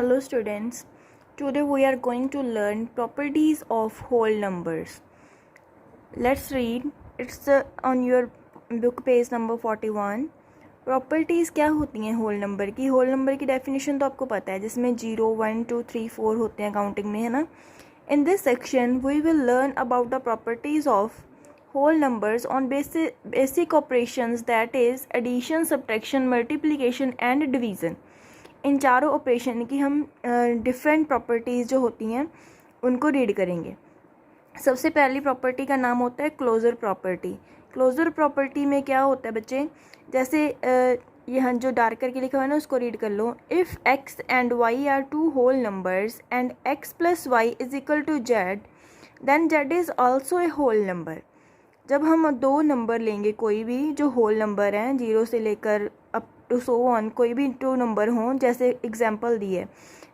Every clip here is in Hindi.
Hello students, today we are going to learn properties of whole numbers. Let's read, it's on your book page number 41. Properties क्या होती हैं होल नंबर की? होल नंबर की डेफिनेशन तो आपको पता है, जिसमें 0, 1, 2, 3, 4 होते हैं काउंटिंग में, है ना. In this section we will learn about the properties of whole numbers on basic operations, that is addition, subtraction, multiplication and division. इन चारों ऑपरेशन की हम डिफरेंट प्रॉपर्टीज़ जो होती हैं उनको रीड करेंगे. सबसे पहली प्रॉपर्टी का नाम होता है क्लोजर प्रॉपर्टी. क्लोजर प्रॉपर्टी में क्या होता है बच्चे, जैसे यहाँ जो डार्क करके लिखा हुआ है ना उसको रीड कर लो. If x and y are two whole numbers and x plus y is equal to z, then z is also a whole number. जब हम दो नंबर लेंगे कोई भी जो होल नंबर हैं, 0 से लेकर अप टू सो ऑन, कोई भी 2 नंबर हों, जैसे एग्जांपल दिए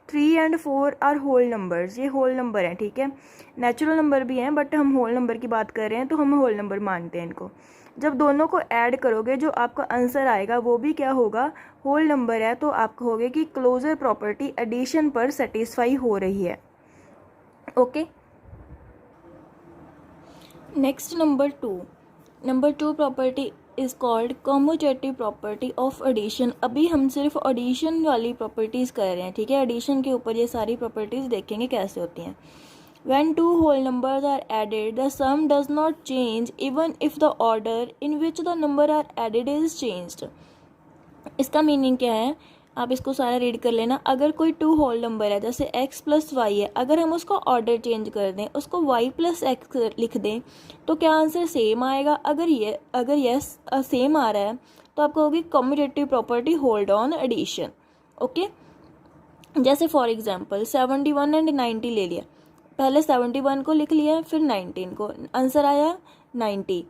3 एंड 4 आर होल नंबर्स, ये होल नंबर हैं, ठीक है. नेचुरल नंबर भी हैं बट हम होल नंबर की बात कर रहे हैं तो हम होल नंबर मानते हैं इनको. जब दोनों को ऐड करोगे जो आपका आंसर आएगा वो भी क्या होगा, होल नंबर है. तो आप कहोगे कि क्लोजर प्रॉपर्टी एडिशन पर सेटिस्फाई हो रही है. Okay. Next number two property is called commutative property of addition. अभी हम सिर्फ एडिशन वाली प्रॉपर्टीज़ कर रहे हैं, ठीक है. एडिशन के ऊपर ये सारी प्रॉपर्टीज़ देखेंगे कैसे होती हैं. When two whole numbers are added the sum does not change even if the order in which the number are added is changed. इसका मीनिंग क्या है, आप इसको सारा रीड कर लेना. अगर कोई 2 होल नंबर है, जैसे x प्लस वाई है, अगर हम उसका ऑर्डर चेंज कर दें, उसको y प्लस एक्स लिख दें, तो क्या आंसर सेम आएगा. अगर यस सेम आ रहा है तो आपको होगी commutative property hold on addition. Okay. जैसे फॉर एग्जांपल 71 एंड 90 ले लिया. पहले 71 को लिख लिया, फिर 19 को, आंसर आया 90,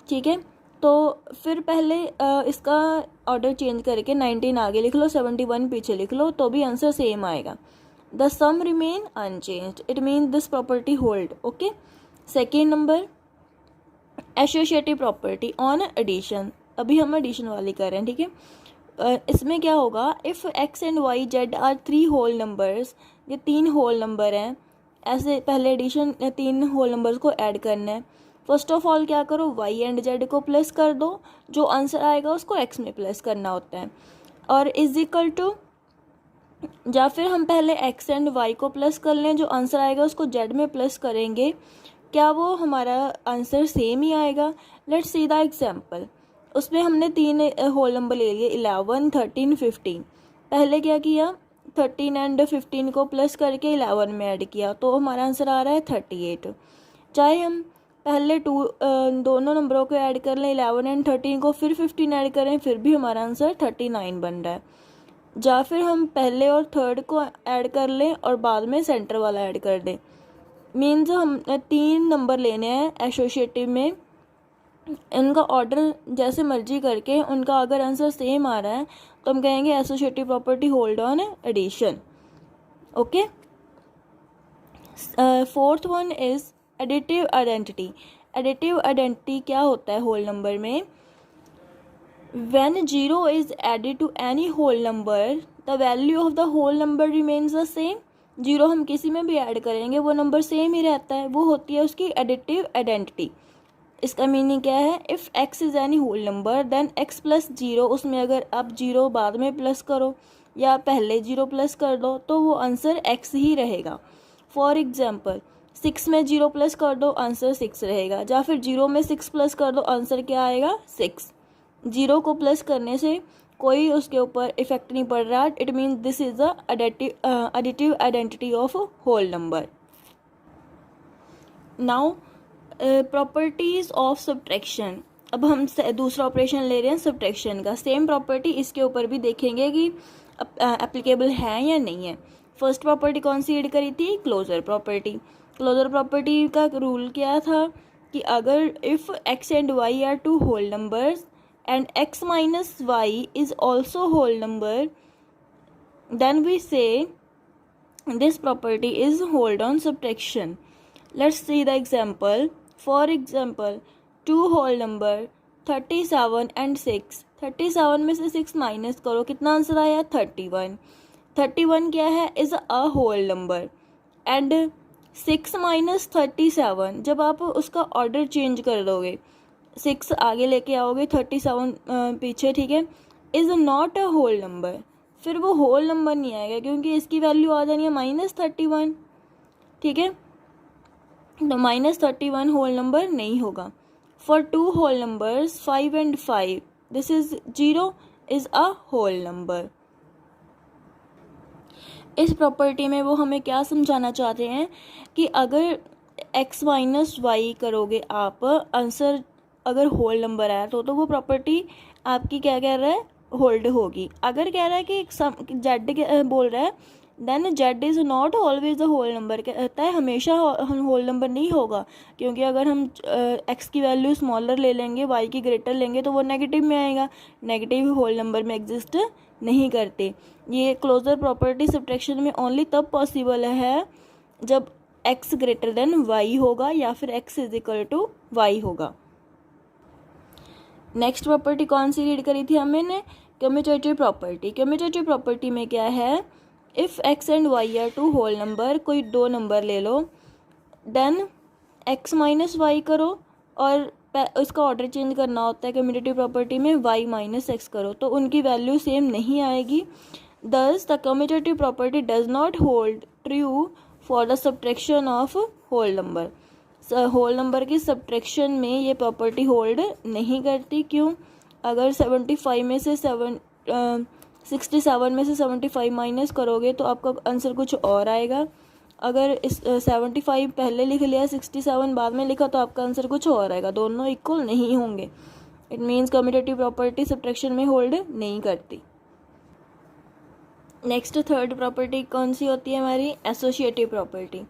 ठीक है. तो फिर पहले इसका ऑर्डर चेंज करके 19 आगे लिख लो, 71 पीछे लिख लो, तो भी आंसर सेम आएगा. The sum remain unchanged, it mean this property hold. Okay. Second number associative property on addition. अभी हम एडिशन वाली कर रहे हैं, ठीक है. इसमें क्या होगा, if x and y z are 3 whole numbers, ये 3 होल नंबर हैं. ऐसे पहले एडिशन 3 होल नंबर्स को ऐड करना है. फर्स्ट ऑफ ऑल क्या करो, y एंड z को प्लस कर दो, जो आंसर आएगा उसको x में प्लस करना होता है. और इज इक्वल टू, या फिर हम पहले x एंड y को प्लस कर लें, जो आंसर आएगा उसको z में प्लस करेंगे, क्या वो हमारा आंसर सेम ही आएगा. Let's see the example. उसमें हमने 3 होल नंबर ले लिए, 11, 13, 15. पहले क्या किया, 13 एंड 15 को प्लस करके 11 में ऐड किया, तो हमारा आंसर आ रहा है 38. चाहे हम पहले दोनों नंबरों को ऐड कर लें, 11 एंड 13 को, फिर 15 ऐड करें, फिर भी हमारा आंसर 39 बन रहा है. या फिर हम पहले और थर्ड को ऐड कर लें और बाद में सेंटर वाला ऐड कर दें. मीन्स हम 3 नंबर लेने हैं एसोसिएटिव में, इनका ऑर्डर जैसे मर्जी करके, उनका अगर आंसर सेम आ रहा है तो हम कहेंगे associative property hold on addition. Okay. Fourth one is additive identity. Additive identity क्या होता है होल नंबर में, when 0 is added to any whole number the value of the whole number remains the same. 0 हम किसी में भी ऐड करेंगे वो नंबर सेम ही रहता है, वो होती है उसकी एडिटिव आइडेंटिटी. इसका मीनिंग क्या है, if x is any whole number then x plus 0, उसमें अगर आप 0 बाद में प्लस करो या पहले 0 प्लस कर दो तो वो आंसर x ही रहेगा. फॉर एग्जांपल 6 में 0 प्लस कर दो, आंसर 6 रहेगा. या फिर 0 में 6 प्लस कर दो, आंसर क्या आएगा 6. 0 को प्लस करने से कोई उसके ऊपर इफेक्ट नहीं पड़ रहा. It means this is the additive identity of whole number. Now properties of subtraction. अब हम दूसरा ऑपरेशन ले रहे हैं सब्ट्रैक्शन का. सेम प्रॉपर्टी इसके ऊपर भी देखेंगे कि एप्लीकेबल है या नहीं है. फर्स्ट प्रॉपर्टी कौन सी रीड करी थी, क्लोजर प्रॉपर्टी. क्लोजर प्रॉपर्टी का रूल क्या था कि अगर if x and y are 2 whole numbers and x minus y is also whole number, then we say this property is hold on subtraction. Let's see the example. For example 2 whole number 37 and 6. 37 में से 6 माइनस करो, कितना आंसर आया 31. 31 क्या है, is a whole number. And 6 minus 37, जब आप उसका ऑर्डर चेंज कर दोगे, 6 आगे लेके आओगे, 37 पीछे, ठीक है, is not a whole number, फिर वो होल नंबर नहीं आएगा क्योंकि इसकी वैल्यू आ जानी है -31, ठीक है। तो -31 होल नंबर नहीं होगा। For 2 whole numbers 5 and 5 this is 0 is a whole number. इस प्रॉपर्टी में वो हमें क्या समझाना चाहते हैं कि अगर x माइनस वाई करोगे आप, आंसर अगर होल नंबर आया तो वो प्रॉपर्टी आपकी क्या कह रहा है, होल्ड होगी। अगर कह रहा है कि जेड बोल रहा है then z is not always a whole number, कहता है हमेशा होल नंबर नहीं होगा, क्योंकि अगर हम एक्स की वैल्यू स्मॉलर ले लेंगे, वाई की ग्रेटर लेंगे तो वो नेगेटिव में आएगा, नेगेटिव होल नंबर में एग्जिस्ट नहीं करते। ये क्लोजर प्रॉपर्टी सब्ट्रैक्शन में ओनली तब पॉसिबल है जब x ग्रेटर देन y होगा या फिर x is equal to y होगा। नेक्स्ट प्रॉपर्टी कौन सी रीड करी थी हमने, कम्यूटेटिव प्रॉपर्टी। कम्यूटेटिव प्रॉपर्टी में क्या है, if x and y are 2 whole number, कोई 2 नंबर ले लो, देन x माइनस वाई करो और इसका ऑर्डर चेंज करना होता है कम्यूटेटिव प्रॉपर्टी में, y माइनस एक्स करो, तो उनकी वैल्यू सेम नहीं आएगी। Thus, the commutative property does not hold true for the subtraction of whole number. Whole number की सब्ट्रैक्शन में ये प्रॉपर्टी होल्ड नहीं करती। क्यों, अगर 75 में से 67 में से 75 माइनस करोगे तो आपका आंसर कुछ और आएगा। अगर इस 75 पहले लिख लिया, 67 बाद में लिखा तो आपका आंसर कुछ और आएगा, दोनों इक्वल नहीं होंगे। It means commutative property subtraction में होल्ड नहीं करती। नेक्स्ट थर्ड प्रॉपर्टी कौन सी होती है हमारी, एसोसिएटिव प्रॉपर्टी।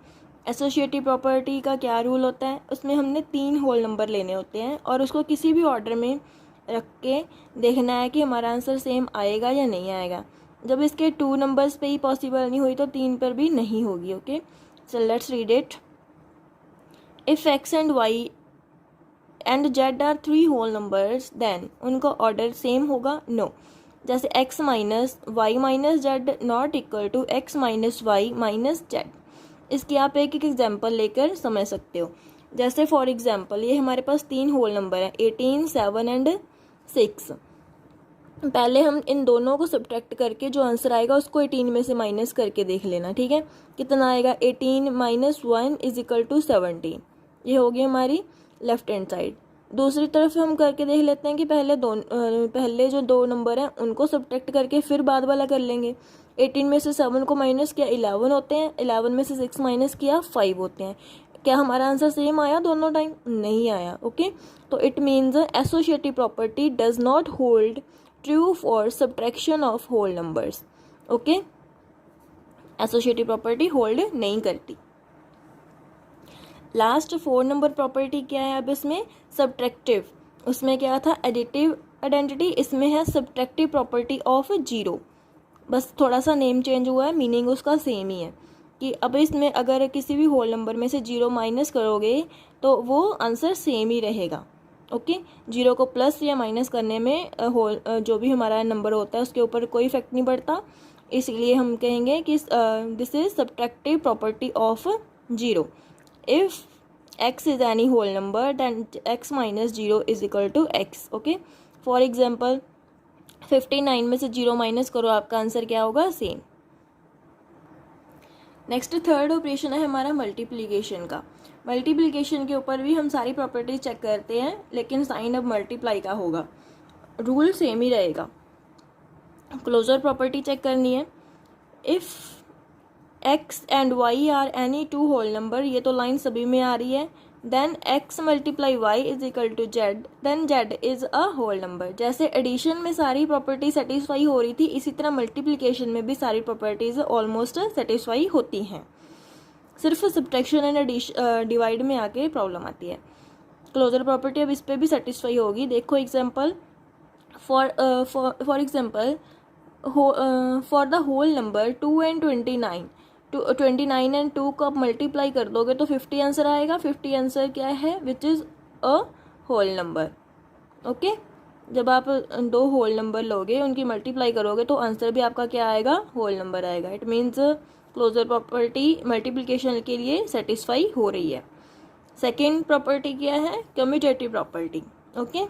एसोसिएटिव प्रॉपर्टी का क्या रूल होता है, उसमें हमने 3 होल नंबर लेने होते हैं और उसको किसी भी ऑर्डर में रख के देखना है कि हमारा आंसर सेम आएगा या नहीं आएगा। जब इसके 2 नंबर्स पे ही पॉसिबल नहीं हुई तो 3 पर भी नहीं होगी। Okay, so let's read it. If x and y and z are 3 whole numbers then उनका ऑर्डर सेम होगा, नो। जैसे x minus y minus z not equal to x minus y minus z. इसकी आप एक एक एग्जाम्पल लेकर समझ सकते हो। जैसे फॉर एग्जाम्पल ये हमारे पास 3 होल नंबर है, 18, 7 एंड 6। पहले हम इन दोनों को सब्ट्रैक्ट करके जो आंसर आएगा उसको 18 में से माइनस करके देख लेना, ठीक है। कितना आएगा, 18 माइनस 1 इज इक्वल टू 17। ये होगी हमारी लेफ्ट हैंड साइड। दूसरी तरफ हम करके देख लेते हैं कि पहले जो 2 नंबर हैं उनको सब्ट्रैक्ट करके फिर बाद वाला कर लेंगे। 18 में से 7 को माइनस किया 11 होते हैं, 11 में से 6 माइनस किया 5 होते हैं। क्या हमारा आंसर सेम आया दोनों टाइम, नहीं आया। ओके, तो it means associative property does not hold true for subtraction of whole numbers. Okay, associative property hold नहीं करती। लास्ट 4 नंबर प्रॉपर्टी क्या है अब इसमें, सब्ट्रैक्टिव। उसमें क्या था, एडिटिव आइडेंटिटी, इसमें है सब्ट्रैक्टिव प्रॉपर्टी ऑफ 0। बस थोड़ा सा नेम चेंज हुआ है, मीनिंग उसका सेम ही है कि अब इसमें अगर किसी भी होल नंबर में से 0 माइनस करोगे तो वो आंसर सेम ही रहेगा। ओके, 0 को प्लस या माइनस करने में जो भी हमारा नंबर होता है उसके ऊपर कोई इफेक्ट नहीं पड़ता, इसलिए हम कहेंगे कि this is subtractive property of 0। If x is any whole number then x minus 0 is equal to x. Okay, for example 59 में से 0 माइनस करो, आपका आंसर क्या होगा, सेम। नेक्स्ट थर्ड ऑपरेशन है हमारा मल्टीप्लिकेशन का। मल्टीप्लिकेशन के ऊपर भी हम सारी प्रॉपर्टीज चेक करते हैं, लेकिन साइन अब मल्टीप्लाई का होगा, रूल सेम ही रहेगा। क्लोजर प्रॉपर्टी चेक करनी है। If x and y are any 2 whole number, ये तो लाइन सभी में आ रही है, then x multiply y is equal to z, then z is a whole number. जैसे एडिशन में सारी प्रॉपर्टी सेटिस्फाई हो रही थी, इसी तरह मल्टीप्लिकेशन में भी सारी प्रॉपर्टीज ऑलमोस्ट सेटिस्फाई होती हैं, सिर्फ सब्ट्रैक्शन एंड डिवाइड में आके प्रॉब्लम आती है। क्लोजर प्रॉपर्टी अब इस पर भी सेटिस्फाई होगी। देखो example, for example for the whole number 2 and 29, 29 and 2 को आप मल्टीप्लाई कर दोगे तो 50 आंसर आएगा। 50 आंसर क्या है, which is a whole number. Okay, जब आप दो होल नंबर लोगे, उनकी मल्टीप्लाई करोगे तो आंसर भी आपका क्या आएगा, होल नंबर आएगा। It means closure property multiplication के लिए सेटिस्फाई हो रही है। सेकेंड प्रॉपर्टी क्या है, कम्यूटेटिव प्रॉपर्टी। ओके,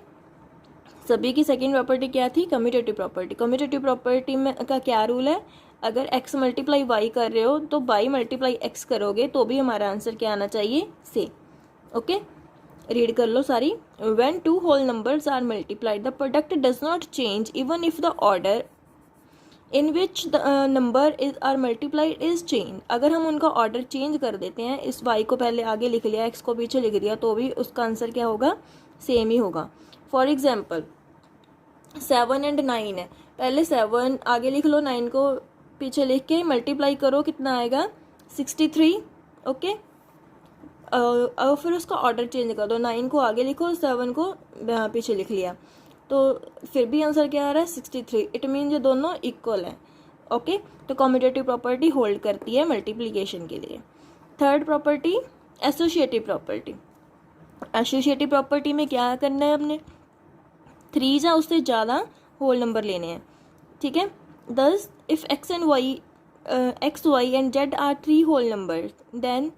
सभी की सेकेंड प्रॉपर्टी क्या थी, कम्यूटेटिव प्रॉपर्टी। कम्यूटेटिव प्रॉपर्टी में का क्या रूल है, अगर x मल्टीप्लाई y कर रहे हो तो y मल्टीप्लाई x करोगे तो भी हमारा आंसर क्या आना चाहिए, से। ओके, रीड कर लो सारी। When two whole numbers are multiplied the product does not change even if the order in which the number is are multiplied is change. अगर हम उनका ऑर्डर चेंज कर देते हैं, इस y को पहले आगे लिख लिया, x को पीछे लिख दिया, तो भी उसका आंसर क्या होगा, सेम ही होगा। फॉर एग्जाम्पल 7 एंड 9 है, पहले 7 आगे लिख लो, 9 को पीछे लिख के मल्टीप्लाई करो, कितना आएगा, 63। ओके, और फिर उसका ऑर्डर चेंज कर दो, 9 को आगे लिखो, 7 को पीछे लिख लिया, तो फिर भी आंसर क्या आ रहा है, 63। इट मीन ये दोनों इक्वल हैं। ओके, तो कम्यूटेटिव प्रॉपर्टी होल्ड करती है मल्टीप्लिकेशन के लिए। Third property, associative property. Associative property में क्या करना है, हमने 3 या उससे ज़्यादा होल नंबर लेने हैं। ठीक है, thus if x y and z are 3 whole number, then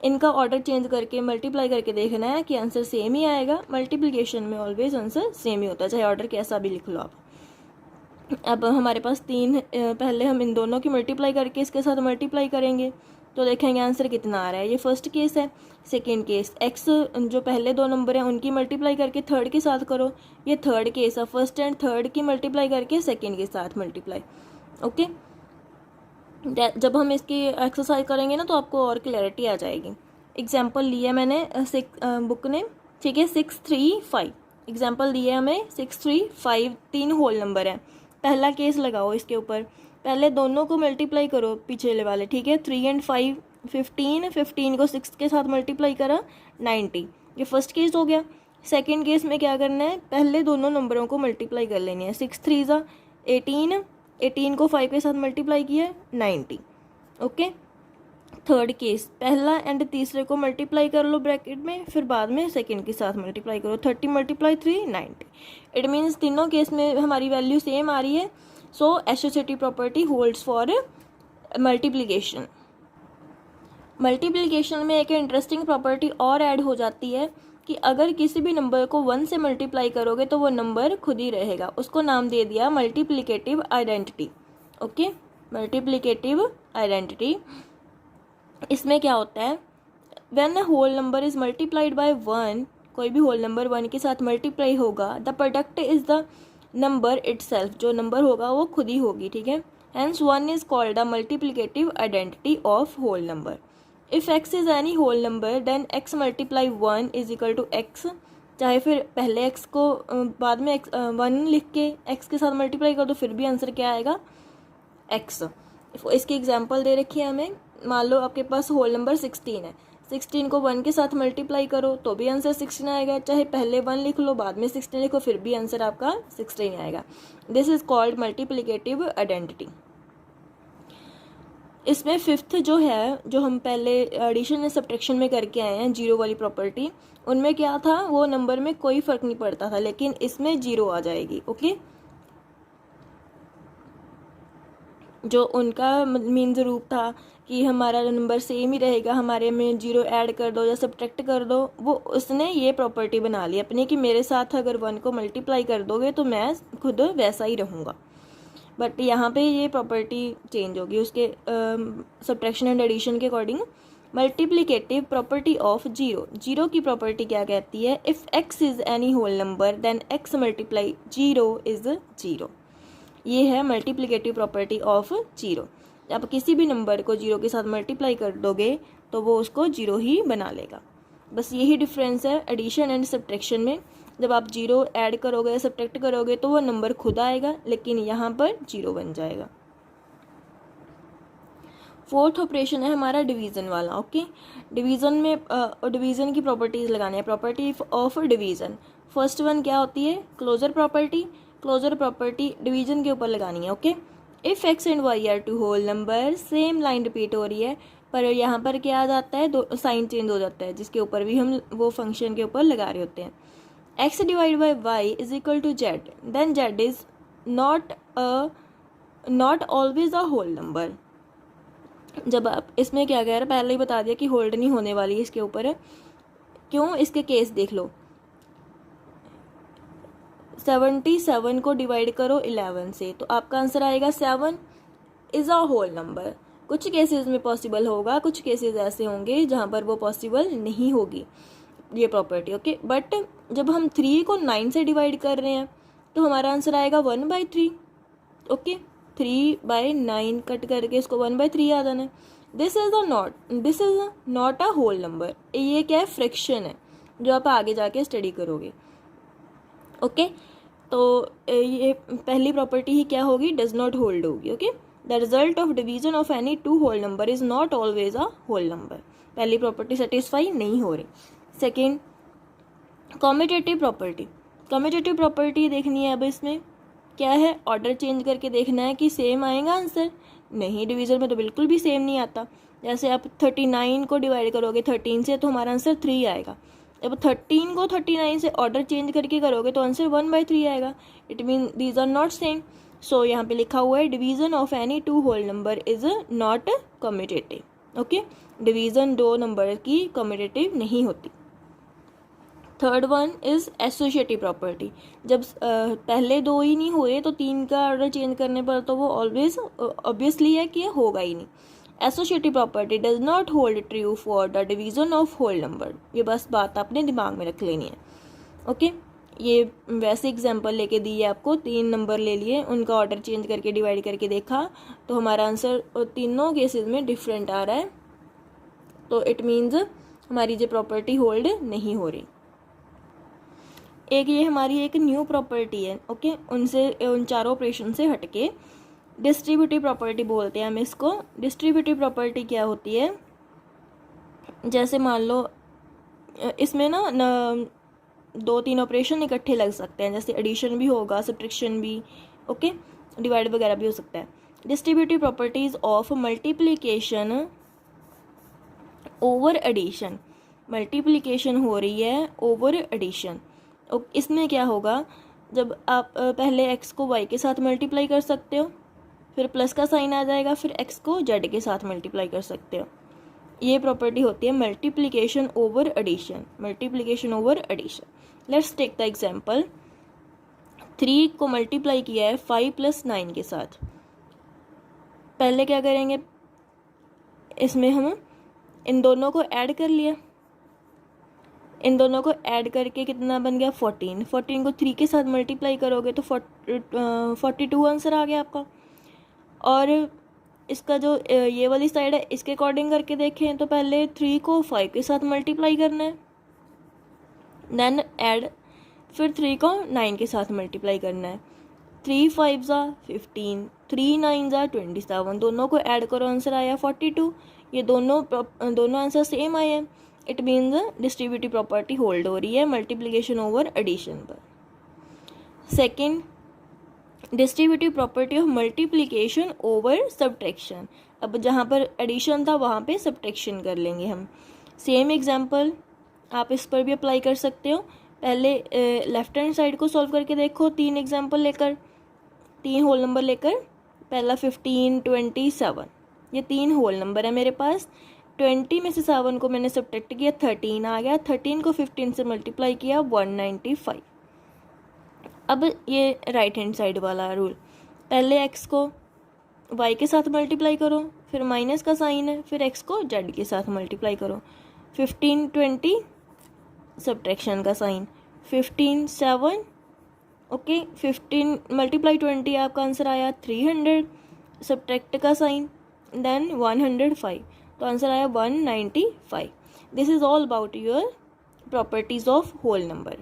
इनका ऑर्डर चेंज करके मल्टीप्लाई करके देखना है कि आंसर सेम ही आएगा। मल्टीप्लिकेशन में ऑलवेज आंसर सेम ही होता है, चाहे ऑर्डर कैसा भी लिख लो आप। अब हमारे पास 3, पहले हम इन दोनों की मल्टीप्लाई करके इसके साथ मल्टीप्लाई करेंगे तो देखेंगे आंसर कितना आ रहा है। ये फर्स्ट केस है। सेकेंड केस, एक्स जो पहले 2 नंबर हैं उनकी मल्टीप्लाई करके थर्ड के साथ करो, ये थर्ड केस है। फर्स्ट एंड थर्ड की मल्टीप्लाई करके सेकेंड के साथ मल्टीप्लाई। ओके, जब हम इसकी एक्सरसाइज करेंगे ना तो आपको और क्लैरिटी आ जाएगी। एग्जाम्पल लिया मैंने बुक ने, ठीक है, 6 3 5 एग्जाम्पल दिया हमें, 6 3 5 3 होल नंबर है। पहला केस लगाओ इसके ऊपर, पहले दोनों को मल्टीप्लाई करो पिछले वाले, ठीक है, 3 एंड 5 15, 15 को 6 के साथ मल्टीप्लाई करा 90, ये फर्स्ट केस हो गया। सेकेंड केस में क्या करना है, पहले दोनों नंबरों को मल्टीप्लाई कर लेनी है, 6 3 ज़ा 18, 18 को 5 के साथ मल्टीप्लाई किया 90। ओके, थर्ड केस, पहला एंड तीसरे को मल्टीप्लाई कर लो ब्रैकेट में, फिर बाद में सेकंड के साथ मल्टीप्लाई करो, 30 मल्टीप्लाई 3 90। इट मीन्स तीनों केस में हमारी वैल्यू सेम आ रही है। So associative property holds for multiplication. Multiplication में एक इंटरेस्टिंग प्रॉपर्टी और ऐड हो जाती है कि अगर किसी भी नंबर को 1 से मल्टीप्लाई करोगे तो वो नंबर खुद ही रहेगा। उसको नाम दे दिया multiplicative identity. Okay, multiplicative identity. इसमें क्या होता है, when a whole number is multiplied by 1, कोई भी होल नंबर 1 के साथ मल्टीप्लाई होगा, the product is the number itself, जो नंबर होगा वो खुद ही होगी। ठीक है, hence 1 is called the multiplicative identity of whole number. If x is any whole number then x multiply 1 is equal to x, चाहे फिर पहले x को बाद में 1 लिख के x के साथ मल्टीप्लाई कर दो, फिर भी आंसर क्या आएगा, x। इसकी एग्जांपल दे रखी है हमें, मान लो आपके पास होल नंबर 16 है, 16 को 1 के साथ मल्टीप्लाई करो तो भी आंसर 16 आएगा, चाहे पहले 1 लिख लो बाद में 16 लिखो, फिर भी आंसर आपका 16 आएगा। This is called multiplicative identity. इसमें फिफ्थ जो है, जो हम पहले एडिशन या सब्ट्रैक्शन में करके आए हैं, जीरो वाली प्रॉपर्टी, उनमें क्या था, वो नंबर में कोई फ़र्क नहीं पड़ता था, लेकिन इसमें जीरो आ जाएगी। ओके, जो उनका मीन्स रूप था कि हमारा नंबर सेम ही रहेगा, हमारे में जीरो ऐड कर दो या सब्ट्रैक्ट कर दो, वो उसने ये प्रॉपर्टी बना ली अपनी कि मेरे साथ अगर 1 को मल्टीप्लाई कर दोगे तो मैं खुद वैसा ही रहूँगा। बट यहाँ पे ये प्रॉपर्टी चेंज होगी उसके सब्ट्रैक्शन एंड एडिशन के according. Multiplicative property of zero. Zero की प्रॉपर्टी क्या कहती है, if x is any whole number then x multiply zero is zero. ये है मल्टीप्लिकेटिव प्रॉपर्टी ऑफ जीरो। आप किसी भी नंबर को जीरो के साथ मल्टीप्लाई कर दोगे तो वो उसको जीरो ही बना लेगा। बस यही डिफरेंस है एडिशन एंड सब्ट्रैक्शन में। जब आप जीरो ऐड करोगे या सब्ट्रैक्ट करोगे तो वो नंबर खुद आएगा, लेकिन यहाँ पर जीरो बन जाएगा। फोर्थ ऑपरेशन है हमारा डिवीज़न वाला। ओके, डिवीज़न में डिवीज़न की प्रॉपर्टीज़ लगानी है, property of division. First one क्या होती है, closure property. Closure property division के ऊपर लगानी है। Okay, if x and y are two whole number, same line repeat हो रही है, पर यहाँ पर क्या आ जाता है, दो साइन चेंज हो जाता है, जिसके ऊपर भी हम वो फंक्शन के ऊपर लगा रहे होते हैं। x divide by y is equal to z, then z is not always a whole number. जब आप इसमें क्या कह रहे हैं, पहले ही बता दिया कि होल्ड नहीं होने वाली है, इसके ऊपर है क्यों, इसके केस देख लो। 77 को डिवाइड करो 11 से, तो आपका आंसर आएगा 7 इज़ अ होल नंबर। कुछ केसेस में पॉसिबल होगा, कुछ केसेस ऐसे होंगे जहाँ पर वो पॉसिबल नहीं होगी ये प्रॉपर्टी, ओके। बट जब हम 3 को 9 से डिवाइड कर रहे हैं तो हमारा आंसर आएगा 1/3, ओके। 3/9 कट करके इसको 1/3 याद आना है। This is not a whole number. ये क्या है, फ्रैक्शन है, जो आप आगे जाके स्टडी करोगे, ओके। तो ये पहली प्रॉपर्टी ही क्या होगी, डज नॉट होल्ड होगी, okay. The result of division of any two whole number is not always a whole number. पहली प्रॉपर्टी सेटिस्फाई नहीं हो रही। Second, commutative property. Commutative property देखनी है। अब इसमें क्या है, ऑर्डर चेंज करके देखना है कि सेम आएगा आंसर। नहीं, डिवीजन में तो बिल्कुल भी सेम नहीं आता। जैसे आप 39 को डिवाइड करोगे 13 से तो हमारा आंसर 3 आएगा। अब 13 को 39 से ऑर्डर चेंज करके करोगे तो आंसर 1/3 आएगा। It mean these are not same. So यहाँ पे लिखा हुआ है division of any two whole number is not commutative, okay. Division दो नंबर की कम्यूटेटिव नहीं होती। Third one is associative property. जब पहले दो ही नहीं हुए तो 3 का ऑर्डर चेंज करने पर तो वो ऑलवेज ऑब्वियसली है कि होगा ही नहीं। Associative property does not hold true for the division of whole number. ये बस बात आपने दिमाग में रख लेनी है, ओके। ये वैसे एग्जांपल लेके दी है आपको, 3 नंबर ले लिए, उनका ऑर्डर चेंज करके डिवाइड करके देखा तो हमारा आंसर तीनों केसेस में डिफरेंट आ रहा है। तो इट मीन्स हमारी जो प्रॉपर्टी होल्ड नहीं हो रही। एक ये हमारी एक न्यू प्रॉपर्टी है, ओके। उन चारों ऑपरेशन से हटके डिस्ट्रीब्यूटिव प्रॉपर्टी बोलते हैं हम इसको। डिस्ट्रीब्यूटिव प्रॉपर्टी क्या होती है, जैसे मान लो इसमें ना 2-3 ऑपरेशन इकट्ठे लग सकते हैं, जैसे एडिशन भी होगा, सब्ट्रैक्शन भी, ओके, डिवाइड वगैरह भी हो सकता है। Distributive properties of multiplication over addition. Multiplication हो रही है ओवर एडिशन। इसमें क्या होगा, जब आप पहले x को y के साथ मल्टीप्लाई कर सकते हो, फिर प्लस का साइन आ जाएगा, फिर x को z के साथ मल्टीप्लाई कर सकते हो। ये प्रॉपर्टी होती है multiplication over addition. Multiplication over addition. Let's take the example. 3 को मल्टीप्लाई किया है 5 + 9 के साथ। पहले क्या करेंगे, इसमें हम इन दोनों को ऐड कर लिया। इन दोनों को ऐड करके कितना बन गया, 14। 14 को 3 के साथ मल्टीप्लाई करोगे तो 42 आंसर आ गया आपका। और इसका जो ये वाली साइड है, इसके अकॉर्डिंग करके देखें तो पहले 3 को 5 के साथ मल्टीप्लाई करना है, देन ऐड, फिर 3 को 9 के साथ मल्टीप्लाई करना है। 3 5 = 15, 3 9 = 27। दोनों को ऐड करो, आंसर आया 42। ये दोनों आंसर सेम आए हैं। It means distributive property hold हो रही है मल्टीप्लिकेशन ओवर एडिशन पर। Second, distributive property of multiplication over subtraction. अब जहाँ पर एडिशन था वहाँ पे सब्ट्रैक्शन कर लेंगे हम। सेम एग्जांपल आप इस पर भी अप्लाई कर सकते हो। पहले लेफ्ट हैंड साइड को सॉल्व करके देखो, 3 एग्जांपल लेकर, 3 होल नंबर लेकर। पहला 15, 27, ये 3 होल नंबर है मेरे पास। 20 में से 7 को मैंने सब्ट्रैक्ट किया, 13 आ गया। 13 को 15 से मल्टीप्लाई किया, 195। अब ये राइट हैंड साइड वाला रूल, पहले x को y के साथ मल्टीप्लाई करो, फिर माइनस का साइन है, फिर x को z के साथ मल्टीप्लाई करो। 15 20 सब्ट्रैक्शन का साइन, 15 7, ओके। 15 × 20 आपका आंसर आया 300, सब्ट्रैक्ट का साइन, देन 105, तो आंसर आया 195। This is all about your properties of whole number.